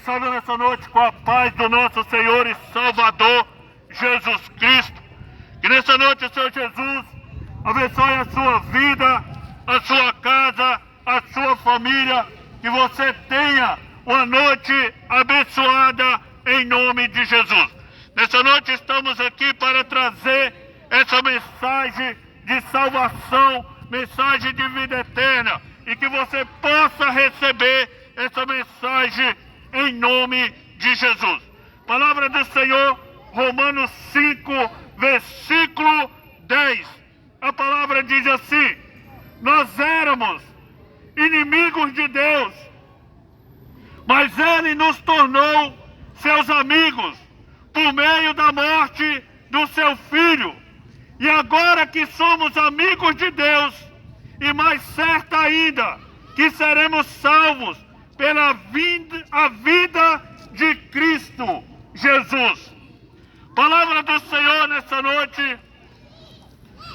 abençoando nessa noite com a paz do nosso Senhor e Salvador Jesus Cristo. Que nessa noite o Senhor Jesus abençoe a sua vida, a sua casa, a sua família. Que você tenha uma noite abençoada em nome de Jesus. Nessa noite estamos aqui para trazer essa mensagem de salvação, mensagem de vida eterna, e que você possa receber essa mensagem em nome de Jesus. Palavra do Senhor, Romanos 5, versículo 10. A palavra diz assim: nós éramos inimigos de Deus, mas Ele nos tornou seus amigos por meio da morte do seu Filho. E agora que somos amigos de Deus, e mais certo ainda, que seremos salvos pela vida de Cristo Jesus. Palavra do Senhor nessa noite,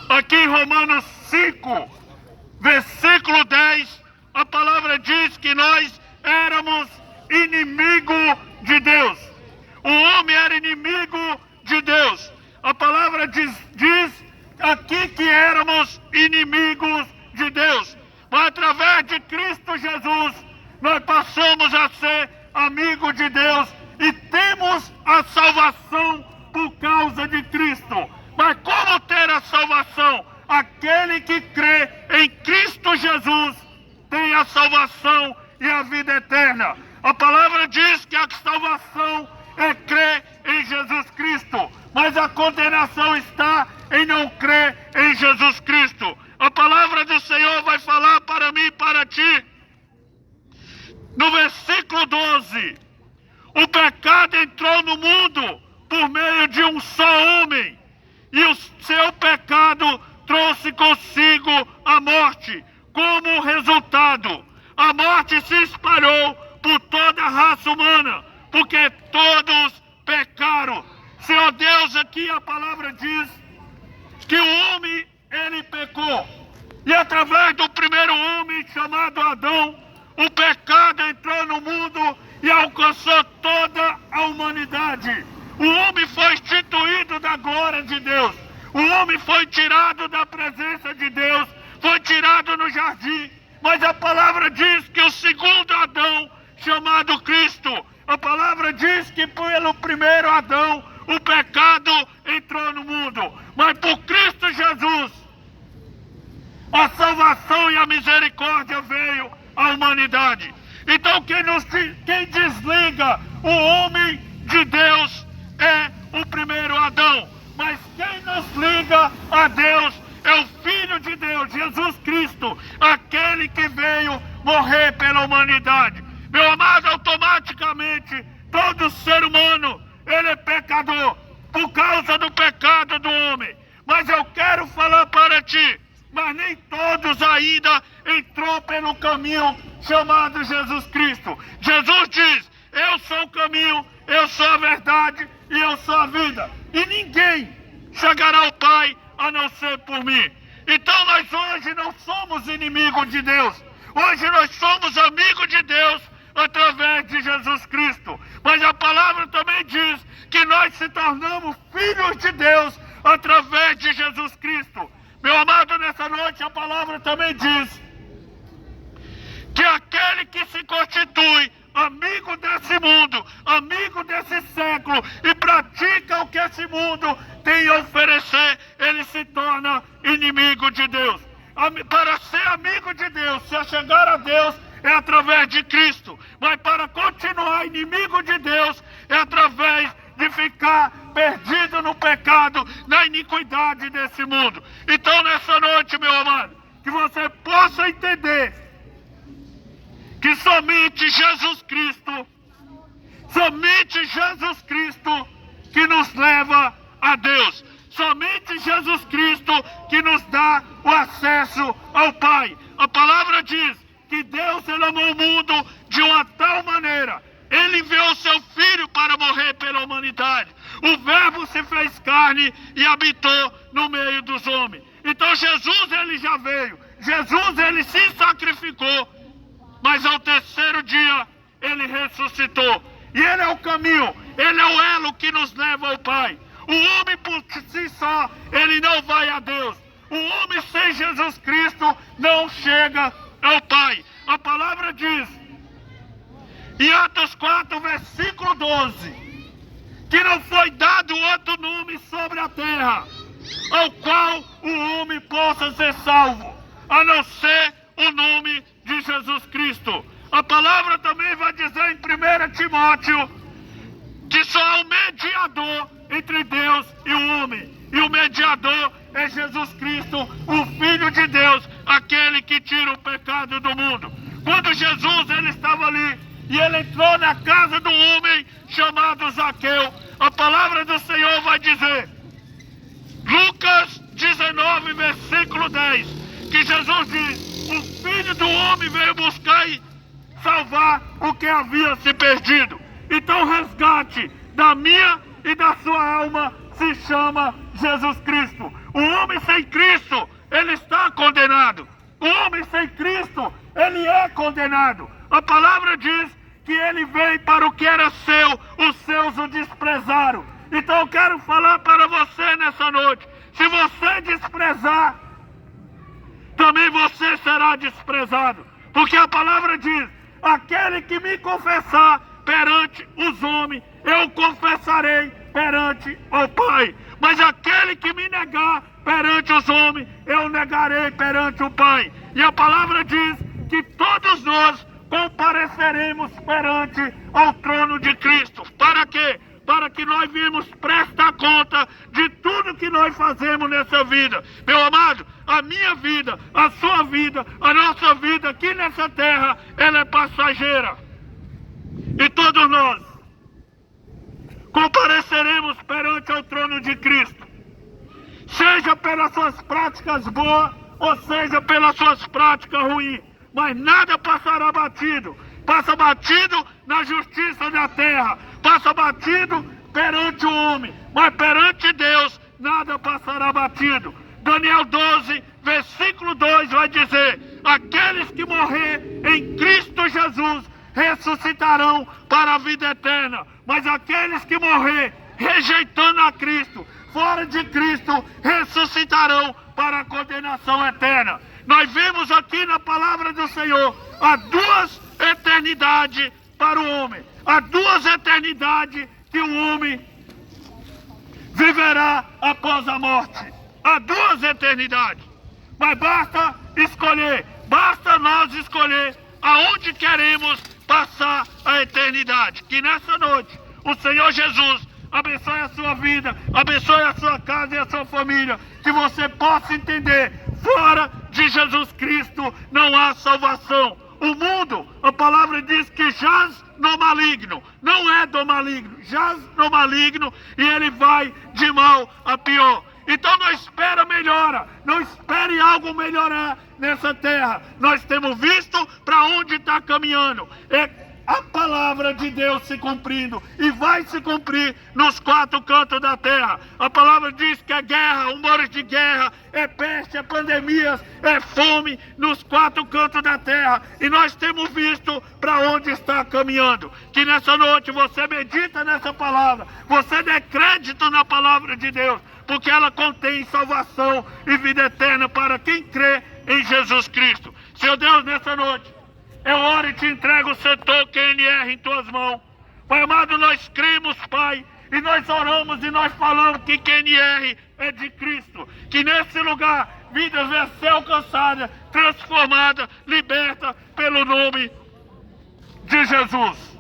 aqui em Romanos 5, versículo 10, a palavra diz que nós éramos inimigos de Deus. O homem era inimigo de Deus. A palavra diz aqui que éramos inimigos de Deus. Mas através de Cristo Jesus, nós passamos a ser amigos de Deus e temos a salvação por causa de Cristo. Mas como ter a salvação? Aquele que crê em Cristo Jesus tem a salvação e a vida eterna. A palavra diz que a salvação é crer em Jesus Cristo, mas a condenação está em não crer em Jesus Cristo. A palavra do Senhor vai falar para mim e para ti. No versículo 12, o pecado entrou no mundo por meio de um só homem, e o seu pecado trouxe consigo a morte. Como resultado, a morte se espalhou por toda a raça humana, porque todos pecaram. Senhor Deus, aqui a palavra diz que o homem, ele pecou. E através do primeiro homem, chamado Adão, o pecado entrou no mundo e alcançou toda a humanidade. O homem foi instituído da glória de Deus. O homem foi tirado da presença de Deus, foi tirado no jardim. Mas a palavra diz que o segundo Adão, chamado Cristo, a palavra diz que pelo primeiro Adão o pecado entrou no mundo. Mas por Cristo Jesus, a salvação e a misericórdia veio à humanidade. Então quem desliga o homem de Deus é o primeiro Adão. Mas quem nos liga a Deus é o Filho de Deus, Jesus Cristo, aquele que veio morrer pela humanidade. Meu amado, automaticamente, todo ser humano, ele é pecador, por causa do pecado do homem. Mas eu quero falar para ti, mas nem todos ainda entrou pelo caminho chamado Jesus Cristo. Jesus diz: eu sou o caminho, eu sou a verdade e eu sou a vida. E ninguém chegará ao Pai a não ser por mim. Então nós hoje não somos inimigos de Deus. Hoje nós somos amigos de Deus através de Jesus Cristo. Mas a palavra também diz que nós se tornamos filhos de Deus através de Jesus Cristo. Meu amado, nessa noite a palavra também diz que aquele que se constitui amigo desse mundo, amigo desse século, e pratica o que esse mundo tem a oferecer, ele se torna inimigo de Deus. Para ser amigo de Deus, se chegar a Deus, é através de Cristo. Mas para continuar inimigo de Deus, é através de ficar perdido no pecado, na iniquidade desse mundo. Então nessa noite, meu amado, que você possa entender que somente Jesus Cristo que nos leva a Deus. Somente Jesus Cristo que nos dá o acesso ao Pai. A palavra diz que Deus ele amou o mundo de uma tal maneira. Ele enviou seu Filho para morrer pela humanidade. O Verbo se fez carne e habitou no meio dos homens. Então Jesus ele já veio. Jesus ele se sacrificou. Mas ao terceiro dia ele ressuscitou. E Ele é o caminho, Ele é o elo que nos leva ao Pai. O homem por si só, ele não vai a Deus. O homem sem Jesus Cristo não chega ao Pai. A palavra diz, em Atos 4, versículo 12, que não foi dado outro nome sobre a terra, ao qual o homem possa ser salvo, a não ser o nome de Jesus Cristo. A palavra também vai dizer em 1 Timóteo, que só há um mediador entre Deus e o homem. E o mediador é Jesus Cristo, o Filho de Deus, aquele que tira o pecado do mundo. Quando Jesus ele estava ali, e ele entrou na casa do homem chamado Zaqueu, a palavra do Senhor vai dizer, Lucas 19, versículo 10, que Jesus diz, o Filho do Homem veio buscar e salvar o que havia se perdido. Então o resgate da minha e da sua alma se chama Jesus Cristo. O homem sem Cristo, ele está condenado. O homem sem Cristo, ele é condenado. A palavra diz que ele veio para o que era seu, os seus o desprezaram. Então eu quero falar para você nessa noite, se você desprezar, também você será desprezado. Porque a palavra diz, aquele que me confessar perante os homens, eu confessarei perante o Pai. Mas aquele que me negar perante os homens, eu negarei perante o Pai. E a palavra diz que todos nós compareceremos perante ao trono de Cristo. Para quê? Para que nós viemos prestar conta de tudo que nós fazemos nessa vida. Meu amado, a minha vida, a sua vida, a nossa vida aqui nessa terra, ela é passageira. E todos nós compareceremos perante ao trono de Cristo. Seja pelas suas práticas boas, ou seja pelas suas práticas ruins. Mas nada passará batido. Passa batido na justiça da terra. Passa batido perante o homem. Mas perante Deus, nada passará batido. Daniel 12, versículo 2 vai dizer, aqueles que morrer em Cristo Jesus ressuscitarão para a vida eterna. Mas aqueles que morrer rejeitando a Cristo, fora de Cristo, ressuscitarão para a condenação eterna. Nós vemos aqui na palavra do Senhor, há duas eternidades para o homem. Há duas eternidades que o homem viverá após a morte. Há duas eternidades. Mas basta escolher, basta nós escolher aonde queremos passar a eternidade. Que nessa noite, o Senhor Jesus abençoe a sua vida, abençoe a sua casa e a sua família. Que você possa entender, fora de Jesus Cristo não há salvação. O mundo, a palavra diz que jaz no maligno, não é do maligno, jaz no maligno e ele vai de mal a pior. Então não espera melhora, não espere algo melhorar nessa terra. Nós temos visto para onde está caminhando. É a palavra de Deus se cumprindo e vai se cumprir nos quatro cantos da terra. A palavra diz que é guerra, rumores de guerra, é peste, é pandemias, é fome nos quatro cantos da terra. E nós temos visto para onde está caminhando. Que nessa noite você medita nessa palavra, você dê crédito na palavra de Deus, porque ela contém salvação e vida eterna para quem crê em Jesus Cristo. Senhor Deus, nessa noite, eu oro e te entrego o setor QNR em tuas mãos. Pai amado, nós cremos, Pai, e nós oramos e nós falamos que QNR é de Cristo. Que nesse lugar, vidas venham ser alcançadas, transformadas, libertas pelo nome de Jesus.